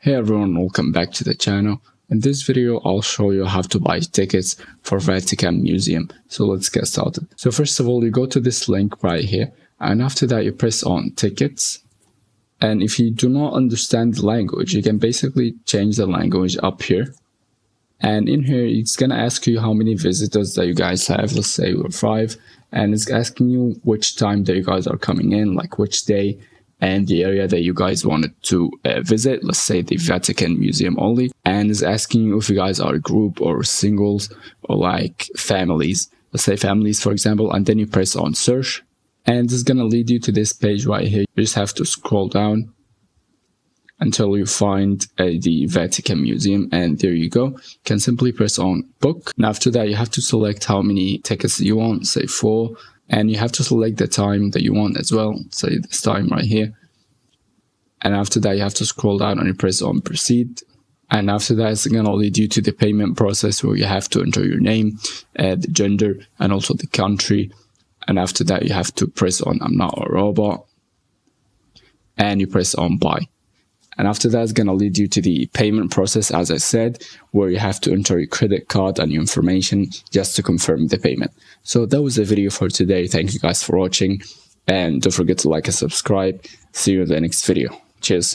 Hey everyone, welcome back to the channel. In this video, I'll show you how to buy tickets for Vatican Museum. So let's get started. So first of all, you go to this link right here, and after that you press on tickets. And if you do not understand the language, you can basically change the language up here. And in here, it's gonna ask you how many visitors that you guys have. Let's say we're 5, and it's asking you which time that you guys are coming in, like which day, and the area that you guys wanted to visit. Let's say the Vatican Museum only, and it's asking you if you guys are a group or singles or like families. Let's say families, for example, and then you press on search, and it's gonna lead you to this page right here. You just have to scroll down until you find the Vatican Museum, and there you go. You can simply press on book, and after that you have to select how many tickets you want, say 4, and you have to select the time that you want as well, say this time right here. And after that you have to scroll down and you press on proceed, and after that it's gonna lead you to the payment process where you have to enter your name, the gender, and also the country. And after that you have to press on I'm not a robot, and you press on buy. And after that, it's going to lead you to the payment process, as I said, where you have to enter your credit card and your information just to confirm the payment. So that was the video for today. Thank you guys for watching, and don't forget to like and subscribe. See you in the next video. Cheers.